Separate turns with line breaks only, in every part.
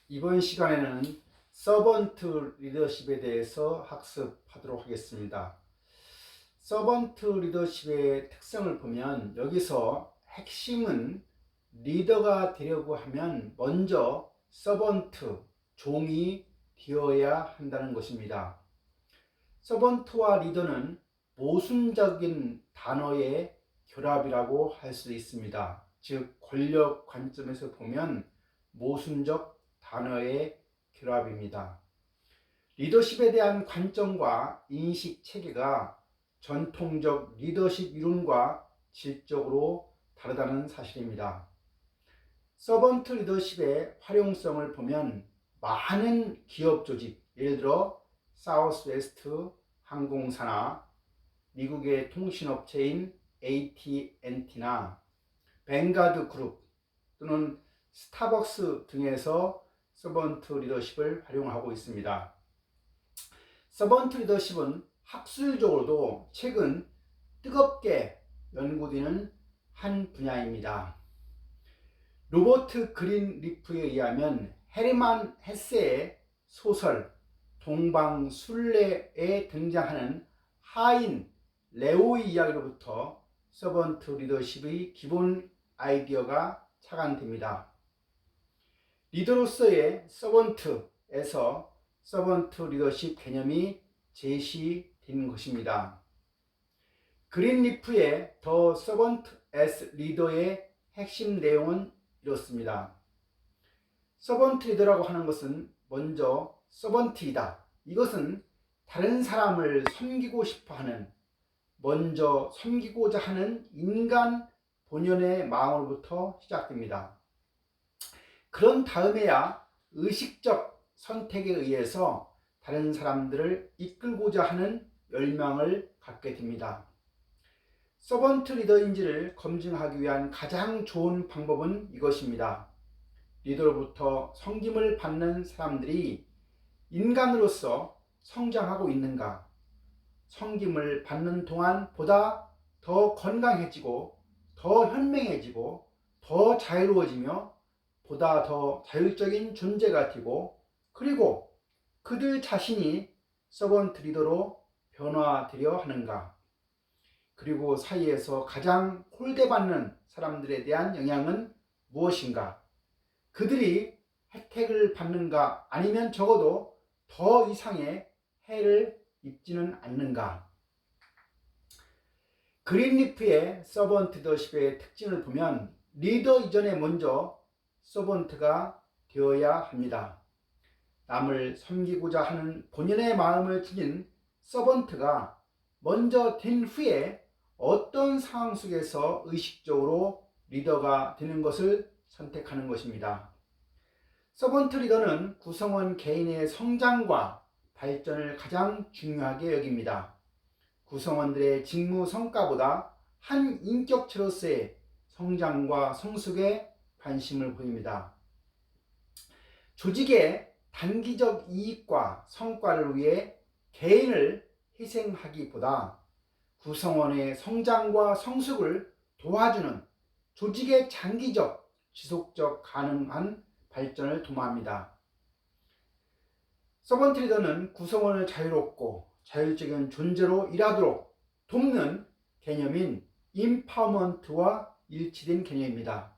이번 시간에는 서번트 리더십에 대해서 학습하도록 하겠습니다. 서번트 리더십의 특성을 보면 여기서 핵심은 리더가 되려고 하면 먼저 서번트, 종이 되어야 한다는 것입니다. 서번트와 리더는 모순적인 단어의 결합이라고 할 수 있습니다. 즉 권력 관점에서 보면 모순적 단어의 결합입니다. 리더십에 대한 관점과 인식 체계가 전통적 리더십 이론과 질적으로 다르다는 사실입니다. 서번트 리더십의 활용성을 보면 많은 기업 조직, 예를 들어 사우스웨스트 항공사나 미국의 통신업체인 AT&T나 뱅가드 그룹 또는 스타벅스 등에서 서번트 리더십을 활용하고 있습니다. 서번트 리더십은 학술적으로도 최근 뜨겁게 연구되는 한 분야입니다. 로버트 그린리프에 의하면 헤르만 헤세의 소설 동방술래에 등장하는 하인 레오의 이야기로부터 서번트 리더십의 기본 아이디어가 착안됩니다. 리더로서의 서번트에서 서번트 리더십 개념이 제시된 것입니다. 그린리프의 더 서번트 as 리더의 핵심 내용은 이렇습니다. 서번트 리더라고 하는 것은 먼저 서번트이다. 이것은 다른 사람을 섬기고 싶어하는, 먼저 섬기고자 하는 인간 본연의 마음으로부터 시작됩니다. 그런 다음에야 의식적 선택에 의해서 다른 사람들을 이끌고자 하는 열망을 갖게 됩니다. 서번트 리더인지를 검증하기 위한 가장 좋은 방법은 이것입니다. 리더로부터 섬김을 받는 사람들이 인간으로서 성장하고 있는가? 섬김을 받는 동안 보다 더 건강해지고, 더 현명해지고, 더 자유로워지며 보다 더 자율적인 존재가 되고, 그리고 그들 자신이 서번트 리더로 변화되려 하는가? 그리고 사이에서 가장 홀대받는 사람들에 대한 영향은 무엇인가? 그들이 혜택을 받는가? 아니면 적어도 더 이상의 해를 입지는 않는가? 그린리프의 서번트 리더십의 특징을 보면 리더 이전에 먼저 서번트가 되어야 합니다. 남을 섬기고자 하는 본연의 마음을 지닌 서번트가 먼저 된 후에 어떤 상황 속에서 의식적으로 리더가 되는 것을 선택하는 것입니다. 서번트 리더는 구성원 개인의 성장과 발전을 가장 중요하게 여깁니다. 구성원들의 직무 성과보다 한 인격체로서의 성장과 성숙에 관심을 보입니다. 조직의 단기적 이익과 성과를 위해 개인을 희생하기보다 구성원의 성장과 성숙을 도와주는 조직의 장기적, 지속적 가능한 발전을 도모합니다. 서번트 리더는 구성원을 자유롭고 자율적인 존재로 일하도록 돕는 개념인 임파워먼트와 일치된 개념입니다.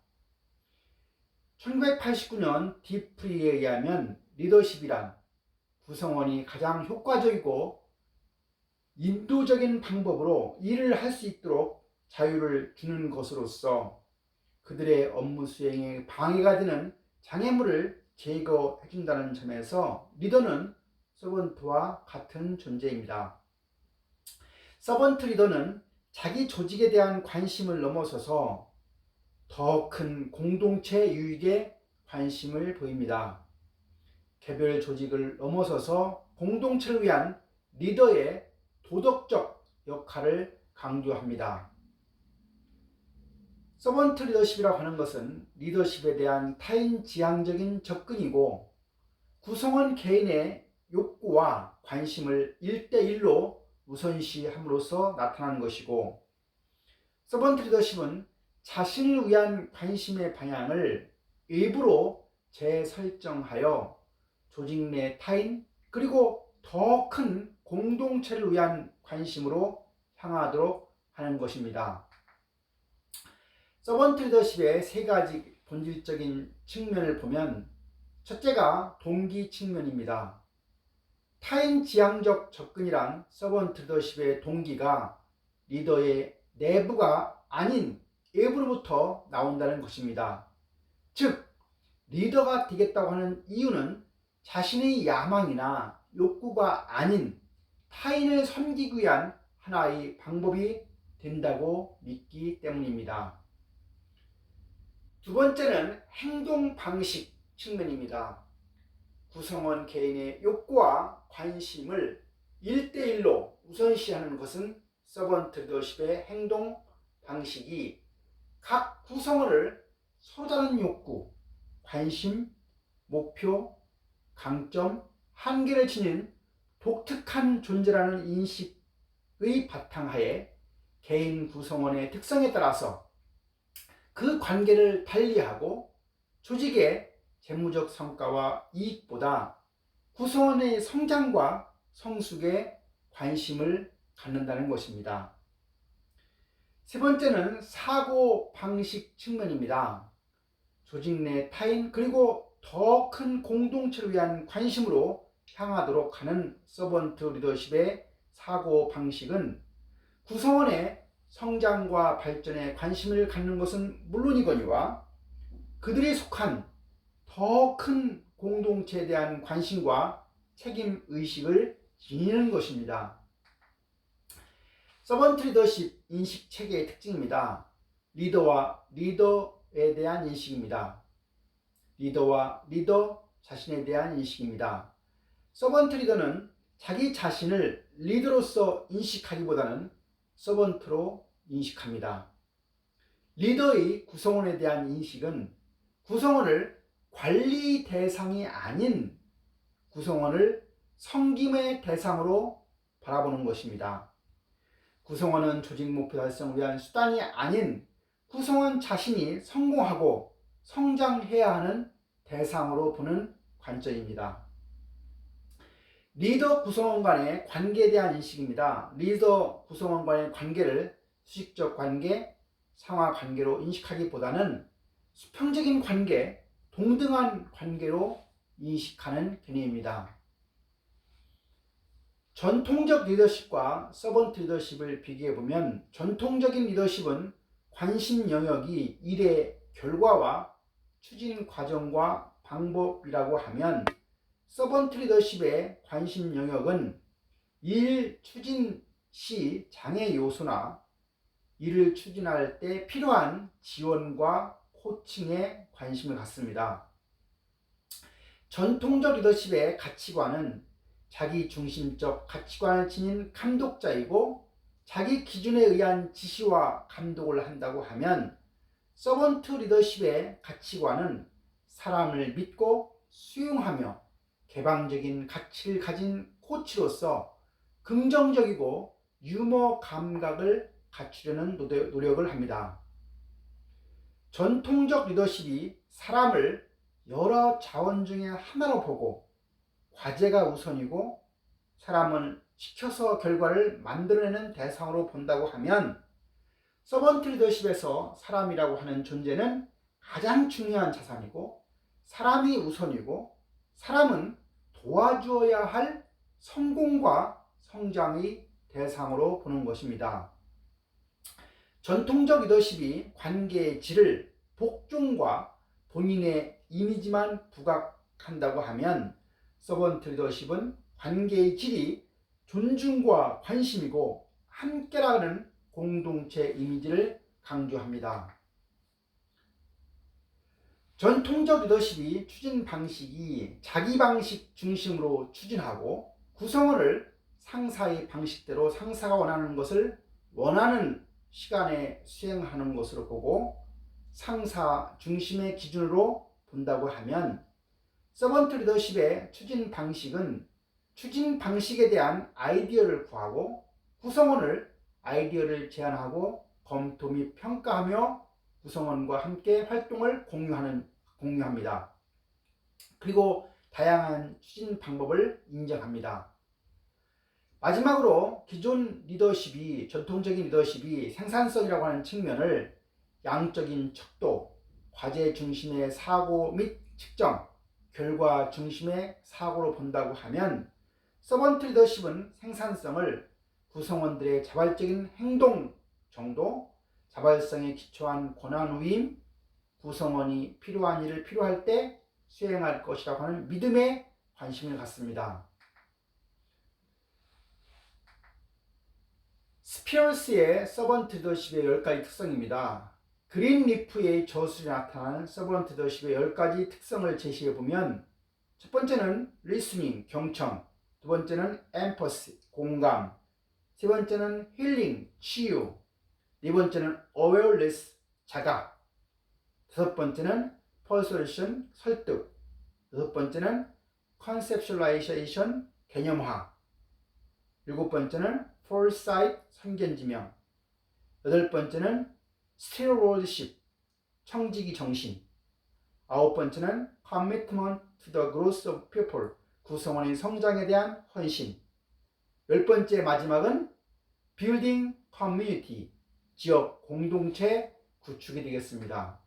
1989년 디프리에 의하면 리더십이란 구성원이 가장 효과적이고 인도적인 방법으로 일을 할 수 있도록 자유를 주는 것으로서 그들의 업무 수행에 방해가 되는 장애물을 제거해 준다는 점에서 리더는 서번트와 같은 존재입니다. 서번트 리더는 자기 조직에 대한 관심을 넘어서서 더 큰 공동체 유익에 관심을 보입니다. 개별 조직을 넘어서서 공동체를 위한 리더의 도덕적 역할을 강조합니다. 서번트 리더십이라고 하는 것은 리더십에 대한 타인지향적인 접근이고 구성원 개인의 욕구와 관심을 1대1로 우선시함으로써 나타나는 것이고, 서번트 리더십은 자신을 위한 관심의 방향을 일부러 재설정하여 조직 내 타인 그리고 더 큰 공동체를 위한 관심으로 향하도록 하는 것입니다. 서번트 리더십의 세 가지 본질적인 측면을 보면 첫째가 동기 측면입니다. 타인 지향적 접근이란 서번트 리더십의 동기가 리더의 내부가 아닌 외부로부터 나온다는 것입니다. 즉, 리더가 되겠다고 하는 이유는 자신의 야망이나 욕구가 아닌 타인을 섬기기 위한 하나의 방법이 된다고 믿기 때문입니다. 두 번째는 행동 방식 측면입니다. 구성원 개인의 욕구와 관심을 1대1로 우선시하는 것은 서번트 리더십의 행동 방식이 각 구성원을 서로 다른 욕구, 관심, 목표, 강점, 한계를 지닌 독특한 존재라는 인식의 바탕하에 개인 구성원의 특성에 따라서 그 관계를 달리하고 조직의 재무적 성과와 이익보다 구성원의 성장과 성숙에 관심을 갖는다는 것입니다. 세 번째는 사고 방식 측면입니다. 조직 내 타인 그리고 더 큰 공동체를 위한 관심으로 향하도록 하는 서번트 리더십의 사고 방식은 구성원의 성장과 발전에 관심을 갖는 것은 물론이거니와 그들이 속한 더 큰 공동체에 대한 관심과 책임 의식을 지니는 것입니다. 서번트 리더십 인식 체계의 특징입니다. 리더와 리더에 대한 인식입니다. 리더와 리더 자신에 대한 인식입니다. 서번트 리더는 자기 자신을 리더로서 인식하기보다는 서번트로 인식합니다. 리더의 구성원에 대한 인식은 구성원을 관리 대상이 아닌 구성원을 섬김의 대상으로 바라보는 것입니다. 구성원은 조직 목표 달성을 위한 수단이 아닌 구성원 자신이 성공하고 성장해야 하는 대상으로 보는 관점입니다. 리더 구성원 간의 관계에 대한 인식입니다. 리더 구성원 간의 관계를 수직적 관계, 상하 관계로 인식하기보다는 수평적인 관계, 동등한 관계로 인식하는 개념입니다. 전통적 리더십과 서번트 리더십을 비교해보면 전통적인 리더십은 관심 영역이 일의 결과와 추진 과정과 방법이라고 하면 서번트 리더십의 관심 영역은 일 추진 시 장애 요소나 일을 추진할 때 필요한 지원과 코칭에 관심을 갖습니다. 전통적 리더십의 가치관은 자기 중심적 가치관을 지닌 감독자이고 자기 기준에 의한 지시와 감독을 한다고 하면 서번트 리더십의 가치관은 사람을 믿고 수용하며 개방적인 가치를 가진 코치로서 긍정적이고 유머 감각을 갖추려는 노력을 합니다. 전통적 리더십이 사람을 여러 자원 중에 하나로 보고 과제가 우선이고 사람은 시켜서 결과를 만들어내는 대상으로 본다고 하면 서번트 리더십에서 사람이라고 하는 존재는 가장 중요한 자산이고 사람이 우선이고 사람은 도와주어야 할 성공과 성장의 대상으로 보는 것입니다. 전통적 리더십이 관계의 질을 복종과 본인의 이미지만 부각한다고 하면 서번트 리더십은 관계의 질이 존중과 관심이고 함께라는 공동체 이미지를 강조합니다. 전통적 리더십이 추진 방식이 자기 방식 중심으로 추진하고 구성원을 상사의 방식대로 상사가 원하는 것을 원하는 시간에 수행하는 것으로 보고 상사 중심의 기준으로 본다고 하면 서번트 리더십의 추진 방식은 추진 방식에 대한 아이디어를 구하고 구성원을 아이디어를 제안하고 검토 및 평가하며 구성원과 함께 활동을 공유합니다. 그리고 다양한 추진 방법을 인정합니다. 마지막으로 전통적인 리더십이 생산성이라고 하는 측면을 양적인 척도, 과제 중심의 사고 및 측정, 결과 중심의 사고로 본다고 하면 서번트 리더십은 생산성을 구성원들의 자발적인 행동 정도, 자발성에 기초한 권한 위임, 구성원이 필요한 일을 필요할 때 수행할 것이라고 하는 믿음에 관심을 갖습니다. 스피어스의 서번트 리더십의 10가지 특성입니다. 그린리프의 저술에 나타나는 서번트 리더십의 10가지 특성을 제시해보면 첫 번째는 리스닝, 경청, 두 번째는 엠퍼시, 공감, 세 번째는 힐링, 치유, 네 번째는 어웨어리스, 자각, 다섯 번째는 퍼수에이션, 설득, 여섯 번째는 컨셉슈얼라이제이션, 개념화, 일곱 번째는 foresight, 선견지명, 여덟 번째는 stewardship, 청지기 정신, 아홉 번째는 commitment to the growth of people, 구성원의 성장에 대한 헌신, 열 번째 마지막은 building community, 지역 공동체 구축이 되겠습니다.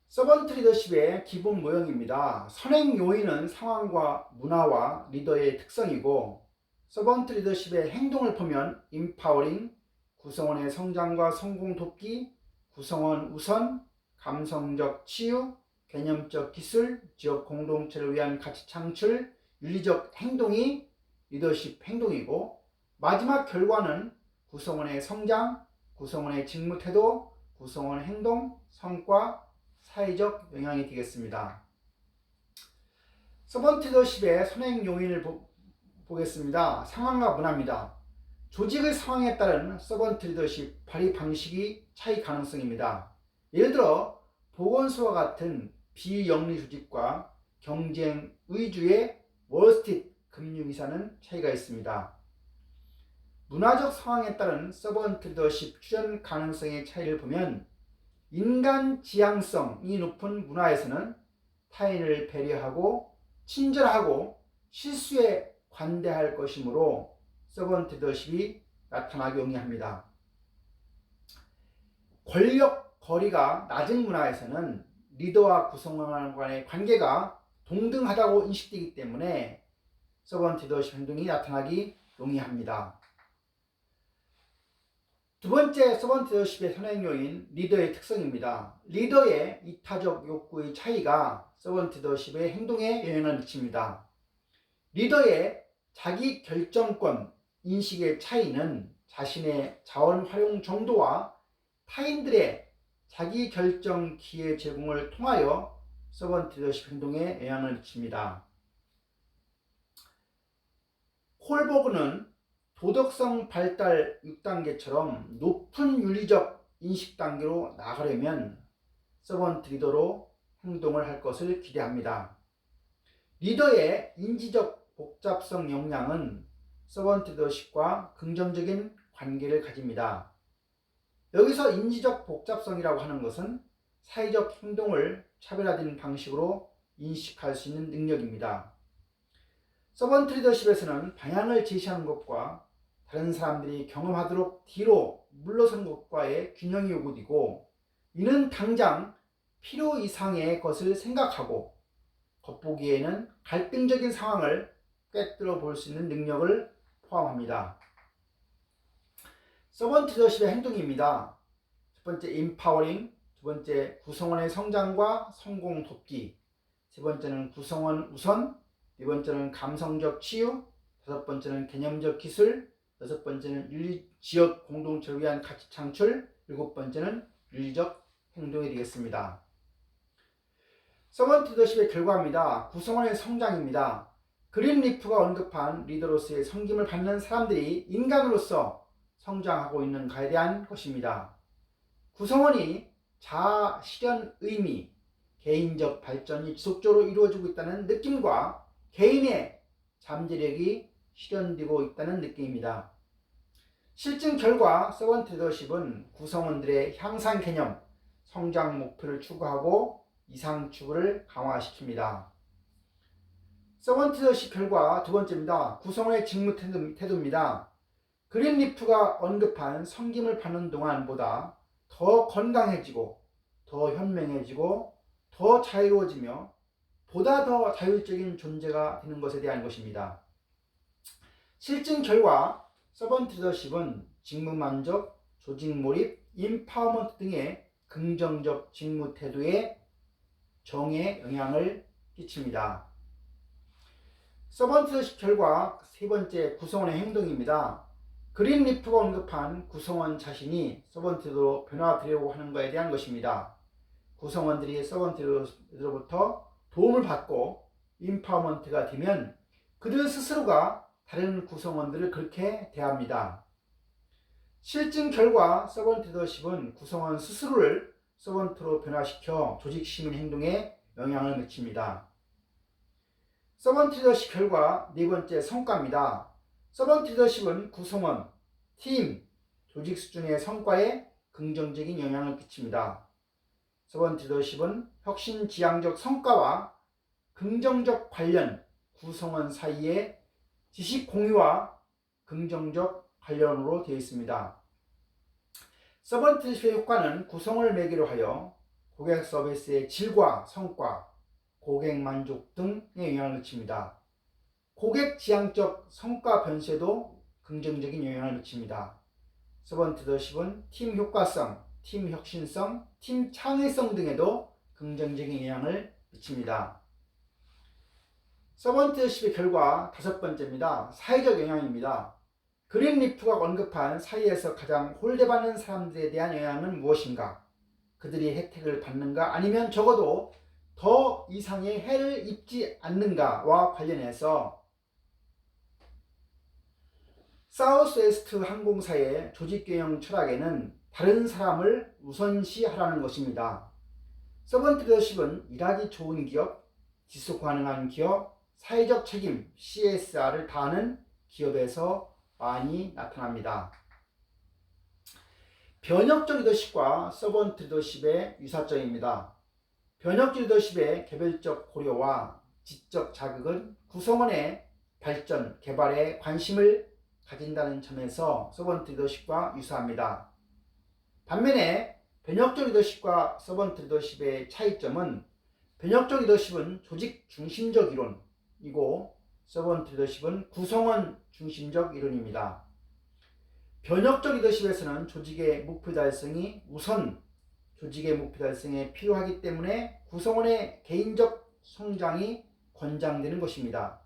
서번트 리더십의 기본 모형입니다. 선행 요인은 상황과 문화와 리더의 특성이고, 서번트 리더십의 행동을 보면 임파워링, 구성원의 성장과 성공 돕기, 구성원 우선, 감성적 치유, 개념적 기술, 지역 공동체를 위한 가치 창출, 윤리적 행동이 리더십 행동이고, 마지막 결과는 구성원의 성장, 구성원의 직무 태도, 구성원 행동, 성과, 사회적 영향이 되겠습니다. 서번트 리더십의 선행 요인을 보겠습니다. 상황과 문화입니다. 조직의 상황에 따른 서번트 리더십 발휘 방식이 차이 가능성입니다. 예를 들어 보건소와 같은 비영리 조직과 경쟁 위주의 월스트리트 금융회사는 차이가 있습니다. 문화적 상황에 따른 서번트 리더십 출현 가능성의 차이를 보면 인간 지향성이 높은 문화에서는 타인을 배려하고 친절하고 실수에 관대할 것이므로 서번트 리더십이 나타나기 용이합니다. 권력 거리가 낮은 문화에서는 리더와 구성원 간의 관계가 동등하다고 인식되기 때문에 서번트 리더십 행동이 나타나기 용이합니다. 두 번째 서번트 리더십의 선행 요인, 리더의 특성입니다. 리더의 이타적 욕구의 차이가 서번트 리더십의 행동에 영향을 미칩니다. 리더의 자기 결정권 인식의 차이는 자신의 자원 활용 정도와 타인들의 자기 결정 기회 제공을 통하여 서번트 리더십 행동에 영향을 미칩니다. 콜버그는 도덕성 발달 6단계처럼 높은 윤리적 인식 단계로 나가려면 서번트 리더로 행동을 할 것을 기대합니다. 리더의 인지적 복잡성 역량은 서번트 리더십과 긍정적인 관계를 가집니다. 여기서 인지적 복잡성이라고 하는 것은 사회적 행동을 차별화된 방식으로 인식할 수 있는 능력입니다. 서번트 리더십에서는 방향을 제시하는 것과 다른 사람들이 경험하도록 뒤로 물러서는 것과의 균형이 요구되고, 이는 당장 필요 이상의 것을 생각하고 겉보기에는 갈등적인 상황을 꿰뚫어 볼 수 있는 능력을 포함합니다. 서번트 리더십의 행동입니다. 첫 번째 임파워링, 두 번째 구성원의 성장과 성공 돕기, 세 번째는 구성원 우선, 네 번째는 감성적 치유, 다섯 번째는 개념적 기술, 여섯 번째는 지역 공동체를 위한 가치 창출, 일곱 번째는 윤리적 행동이 되겠습니다. 서번트 리더십의 결과입니다. 구성원의 성장입니다. 그린리프가 언급한 리더로서의 섬김을 받는 사람들이 인간으로서 성장하고 있는가에 대한 것입니다. 구성원이 자아 실현 의미, 개인적 발전이 지속적으로 이루어지고 있다는 느낌과 개인의 잠재력이 실현되고 있다는 느낌입니다. 실증 결과 서번트 리더십은 구성원들의 향상 개념, 성장 목표를 추구하고 이상 추구를 강화시킵니다. 서번트 리더십 결과 두 번째입니다. 구성원의 직무 태도입니다. 그린리프가 언급한 섬김을 받는 동안보다 더 건강해지고 더 현명해지고 더 자유로워지며 보다 더 자율적인 존재가 되는 것에 대한 것입니다. 실증 결과 서번트 리더십은 직무 만족, 조직 몰입, 임파워먼트 등의 긍정적 직무 태도에 정에 영향을 끼칩니다. 서번트 리더십 결과 세 번째, 구성원의 행동입니다. 그린리프가 언급한 구성원 자신이 서번트로 변화되려고 하는 것에 대한 것입니다. 구성원들이 서번트로부터 도움을 받고 임파워먼트가 되면 그들 스스로가 다른 구성원들을 그렇게 대합니다. 실증 결과 서번트 리더십은 구성원 스스로를 서번트로 변화시켜 조직 시민 행동에 영향을 미칩니다. 서번트 리더십 결과 네 번째, 성과입니다. 서번트 리더십은 구성원, 팀, 조직 수준의 성과에 긍정적인 영향을 끼칩니다. 서번트 리더십은 혁신 지향적 성과와 긍정적 관련, 구성원 사이의 지식 공유와 긍정적 관련으로 되어 있습니다. 서번트 리더십의 효과는 구성원을 매개로 하여 고객 서비스의 질과 성과, 고객 만족 등에 영향을 미칩니다. 고객 지향적 성과 변수에도 긍정적인 영향을 미칩니다. 서번트 리더십은 팀 효과성, 팀 혁신성, 팀 창의성 등에도 긍정적인 영향을 미칩니다. 서번트 리더십의 결과 다섯 번째입니다. 사회적 영향입니다. 그린리프가 언급한 사회에서 가장 홀대받는 사람들에 대한 영향은 무엇인가? 그들이 혜택을 받는가? 아니면 적어도 더 이상의 해를 입지 않는가와 관련해서 사우스웨스트 항공사의 조직경영 철학에는 다른 사람을 우선시하라는 것입니다. 서번트 리더십은 일하기 좋은 기업, 지속 가능한 기업, 사회적 책임 CSR을 다하는 기업에서 많이 나타납니다. 변혁적 리더십과 서번트 리더십의 유사점입니다. 변혁적 리더십의 개별적 고려와 지적 자극은 구성원의 발전, 개발에 관심을 가진다는 점에서 서번트 리더십과 유사합니다. 반면에 변혁적 리더십과 서번트 리더십의 차이점은 변혁적 리더십은 조직 중심적 이론이고 서번트 리더십은 구성원 중심적 이론입니다. 변혁적 리더십에서는 조직의 목표 달성이 우선 조직의 목표 달성에 필요하기 때문에 구성원의 개인적 성장이 권장되는 것입니다.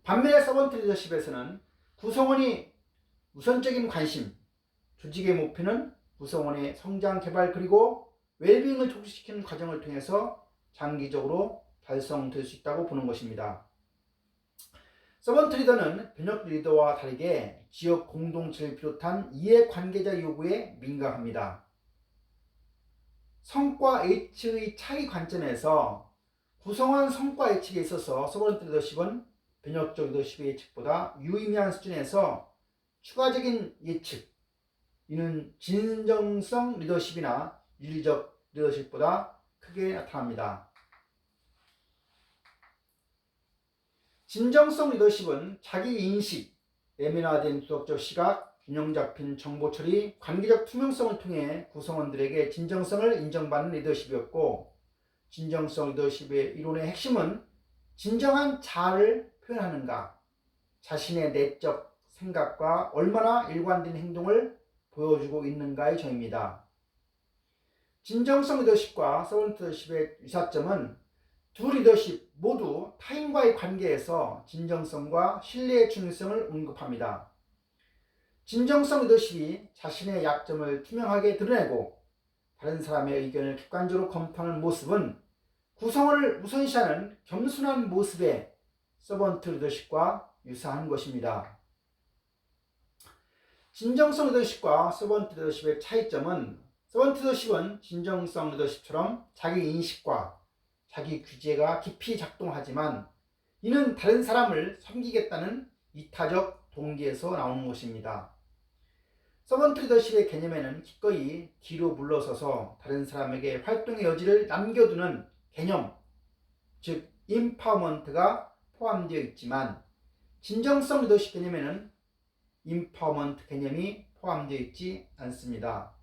반면에 서번트 리더십에서는 구성원이 우선적인 관심, 조직의 목표는 구성원의 성장, 개발 그리고 웰빙을 촉진시키는 과정을 통해서 장기적으로 달성될 수 있다고 보는 것입니다. 서번트 리더는 변혁 리더와 다르게 지역 공동체를 비롯한 이해관계자 요구에 민감합니다. 성과 H의 차이 관점에서 구성원 성과 예측에 있어서 서번트 리더십은 변혁적 리더십의 예측보다 유의미한 수준에서 추가적인 예측, 이는 진정성 리더십이나 윤리적 리더십보다 크게 나타납니다. 진정성 리더십은 자기 인식, 내면화된 도덕적 시각, 균형 잡힌 정보 처리, 관계적 투명성을 통해 구성원들에게 진정성을 인정받는 리더십이었고, 진정성 리더십의 이론의 핵심은 진정한 자아를 표현하는가, 자신의 내적 생각과 얼마나 일관된 행동을 보여주고 있는가의 점입니다. 진정성 리더십과 서번트 리더십의 유사점은 두 리더십 모두 타인과의 관계에서 진정성과 신뢰의 중요성을 언급합니다. 진정성 리더십이 자신의 약점을 투명하게 드러내고 다른 사람의 의견을 객관적으로 검토하는 모습은 구성원을 우선시하는 겸손한 모습의 서번트 리더십과 유사한 것입니다. 진정성 리더십과 서번트 리더십의 차이점은 서번트 리더십은 진정성 리더십처럼 자기 인식과 자기 규제가 깊이 작동하지만 이는 다른 사람을 섬기겠다는 이타적 동기에서 나오는 것입니다. 서번트 리더십의 개념에는 기꺼이 뒤로 물러서서 다른 사람에게 활동의 여지를 남겨두는 개념, 즉 임파워먼트가 포함되어 있지만 진정성 리더십 개념에는 임파워먼트 개념이 포함되어 있지 않습니다.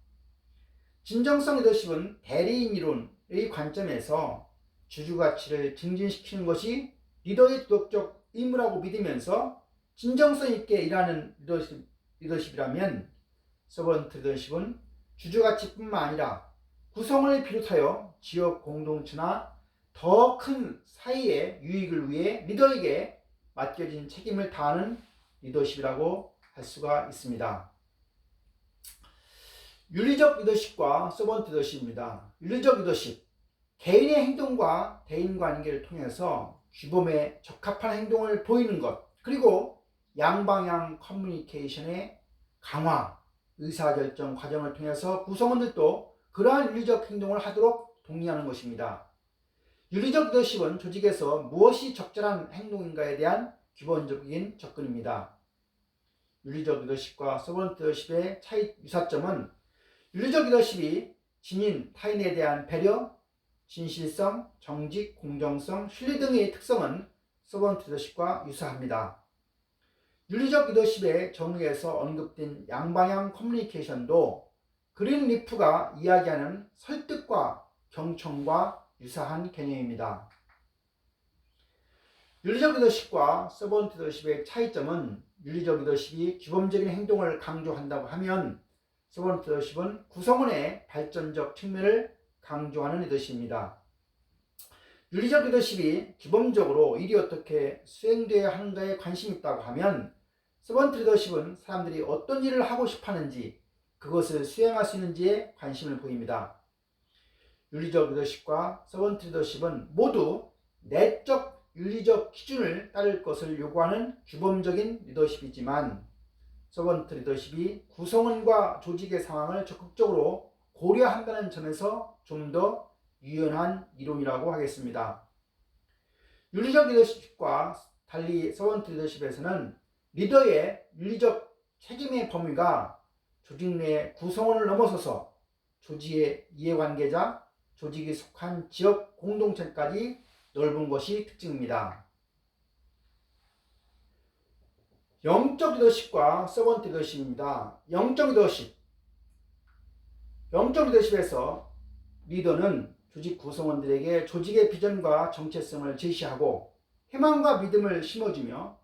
진정성 리더십은 대리인 이론의 관점에서 주주가치를 증진시키는 것이 리더의 도덕적 의무라고 믿으면서 진정성 있게 일하는 리더십이라면 서번트 리더십은 주주가치뿐만 아니라 구성원을 비롯하여 지역 공동체나 더 큰 사회의 유익을 위해 리더에게 맡겨진 책임을 다하는 리더십이라고 할 수가 있습니다. 윤리적 리더십과 서번트 리더십입니다. 윤리적 리더십, 개인의 행동과 대인관계를 통해서 규범에 적합한 행동을 보이는 것, 그리고 양방향 커뮤니케이션의 강화, 의사결정 과정을 통해서 구성원들도 그러한 윤리적 행동을 하도록 독려하는 것입니다. 윤리적 리더십은 조직에서 무엇이 적절한 행동인가에 대한 기본적인 접근입니다. 윤리적 리더십과 서번트 리더십의 차이 유사점은 윤리적 리더십이 지닌 타인에 대한 배려, 진실성, 정직, 공정성, 신뢰 등의 특성은 서번트 리더십과 유사합니다. 윤리적 리더십의 정의에서 언급된 양방향 커뮤니케이션도 그린 리프가 이야기하는 설득과 경청과 유사한 개념입니다. 윤리적 리더십과 서번트 리더십의 차이점은 윤리적 리더십이 규범적인 행동을 강조한다고 하면 서번트 리더십은 구성원의 발전적 측면을 강조하는 리더십입니다. 윤리적 리더십이 기본적으로 일이 어떻게 수행되어야 하는가에 관심이 있다고 하면 서번트 리더십은 사람들이 어떤 일을 하고 싶어 하는지 그것을 수행할 수 있는지에 관심을 보입니다. 윤리적 리더십과 서번트 리더십은 모두 내적 윤리적 기준을 따를 것을 요구하는 규범적인 리더십이지만 서번트 리더십이 구성원과 조직의 상황을 적극적으로 고려한다는 점에서 좀 더 유연한 이론이라고 하겠습니다. 윤리적 리더십과 달리 서번트 리더십에서는 리더의 윤리적 책임의 범위가 조직 내 구성원을 넘어서서 조직의 이해관계자, 조직이 속한 지역 공동체까지 넓은 것이 특징입니다. 영적 리더십과 서번트 리더십입니다. 영적 리더십에서 리더는 조직 구성원들에게 조직의 비전과 정체성을 제시하고 희망과 믿음을 심어주며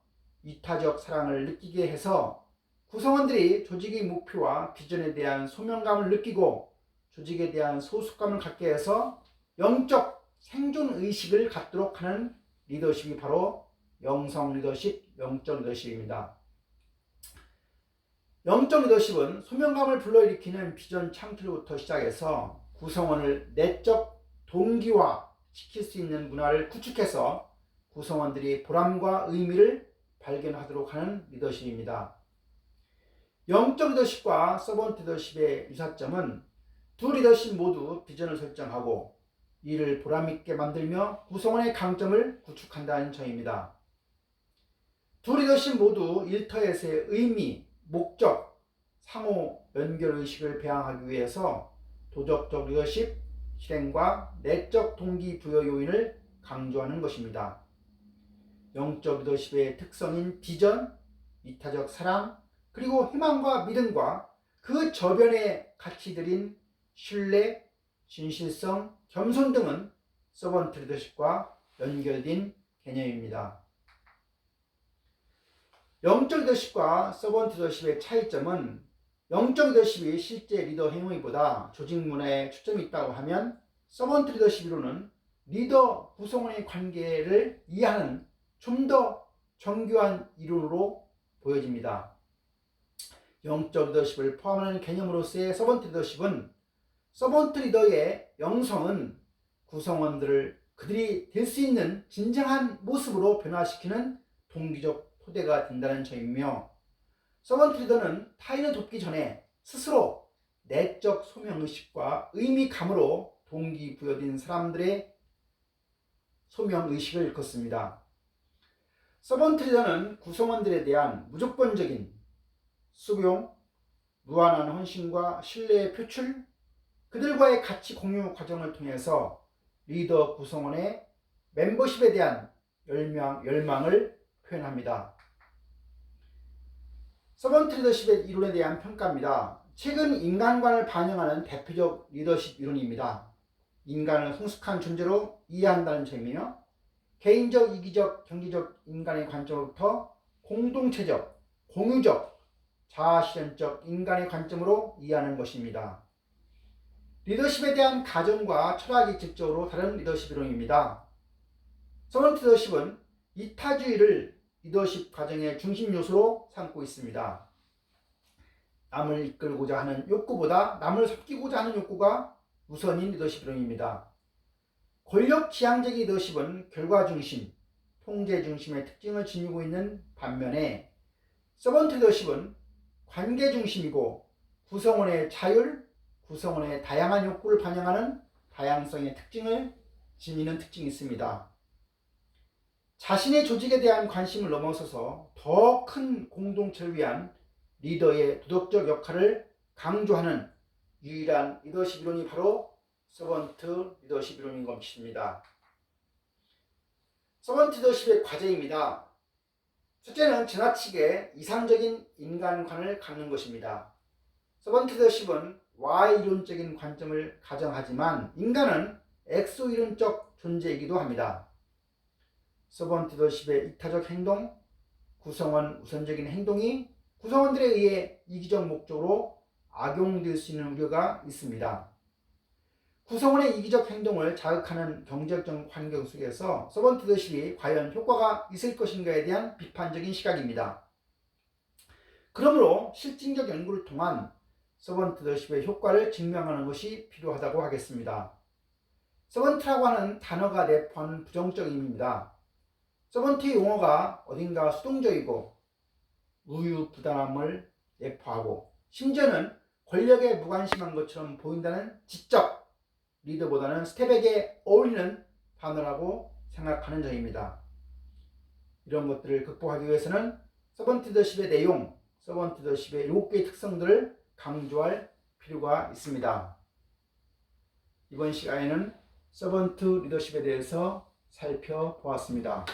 이타적 사랑을 느끼게 해서 구성원들이 조직의 목표와 비전에 대한 소명감을 느끼고 조직에 대한 소속감을 갖게 해서 영적 생존 의식을 갖도록 하는 리더십이 바로 영성 리더십, 영적 리더십입니다. 영적 리더십은 소명감을 불러일으키는 비전 창출부터 시작해서 구성원을 내적 동기화 시킬 수 있는 문화를 구축해서 구성원들이 보람과 의미를 발견하도록 하는 리더십입니다. 영적 리더십과 서번트 리더십의 유사점은 두 리더십 모두 비전을 설정하고 이를 보람있게 만들며 구성원의 강점을 구축한다는 점입니다. 두 리더십 모두 일터에서의 의미, 목적, 상호 연결의식을 배양하기 위해서 도덕적 리더십, 실행과 내적 동기부여 요인을 강조하는 것입니다. 영적 리더십의 특성인 비전, 이타적 사랑, 그리고 희망과 믿음과 그 저변의 가치들인 신뢰, 진실성, 겸손 등은 서번트 리더십과 연결된 개념입니다. 영적 리더십과 서번트 리더십의 차이점은 영적 리더십이 실제 리더 행위보다 조직 문화에 초점이 있다고 하면 서번트 리더십으로는 리더 구성원의 관계를 이해하는 좀 더 정교한 이론으로 보여집니다. 영적 리더십을 포함하는 개념으로서의 서번트 리더십은 서번트 리더의 영성은 구성원들을 그들이 될 수 있는 진정한 모습으로 변화시키는 동기적 토대가 된다는 점이며 서번트 리더는 타인을 돕기 전에 스스로 내적 소명의식과 의미감으로 동기부여된 사람들의 소명의식을 일컫습니다. 서번트 리더는 구성원들에 대한 무조건적인 수용, 무한한 헌신과 신뢰의 표출, 그들과의 가치 공유 과정을 통해서 리더 구성원의 멤버십에 대한 열망을 표현합니다. 서번트 리더십의 이론에 대한 평가입니다. 최근 인간관을 반영하는 대표적 리더십 이론입니다. 인간을 성숙한 존재로 이해한다는 점이며 개인적, 이기적, 경제적 인간의 관점으로부터 공동체적, 공유적, 자아실현적 인간의 관점으로 이해하는 것입니다. 리더십에 대한 가정과 철학이 직접적으로 다른 리더십 이론입니다. 서번트 리더십은 이타주의를 리더십 과정의 중심 요소로 삼고 있습니다. 남을 이끌고자 하는 욕구보다 남을 섬기고자 하는 욕구가 우선인 리더십 이론입니다. 권력지향적 리더십은 결과 중심, 통제 중심의 특징을 지니고 있는 반면에 서번트 리더십은 관계 중심이고 구성원의 자율, 구성원의 다양한 욕구를 반영하는 다양성의 특징을 지니는 특징이 있습니다. 자신의 조직에 대한 관심을 넘어서서 더 큰 공동체를 위한 리더의 도덕적 역할을 강조하는 유일한 리더십 이론이 바로 서번트 리더십 이론인 것입니다. 서번트 리더십의 과제입니다. 첫째는 지나치게 이상적인 인간관을 갖는 것입니다. 서번트 리더십은 Y 이론적인 관점을 가정하지만 인간은 X 이론적 존재이기도 합니다. 서번트 리더십의 이타적 행동, 구성원 우선적인 행동이 구성원들에 의해 이기적 목적으로 악용될 수 있는 우려가 있습니다. 구성원의 이기적 행동을 자극하는 경제적 환경 속에서 서번트 리더십이 과연 효과가 있을 것인가에 대한 비판적인 시각입니다. 그러므로 실증적 연구를 통한 서번트 리더십의 효과를 증명하는 것이 필요하다고 하겠습니다. 서번트라고 하는 단어가 내포하는 부정적 의미입니다. 서번트의 용어가 어딘가 수동적이고 우유부단함을 내포하고 심지어는 권력에 무관심한 것처럼 보인다는 지적 리더보다는 스텝에게 어울리는 단어라고 생각하는 점입니다. 이런 것들을 극복하기 위해서는 서번트 리더십의 내용, 서번트 리더십의 7개의 특성들을 강조할 필요가 있습니다. 이번 시간에는 서번트 리더십에 대해서 살펴보았습니다.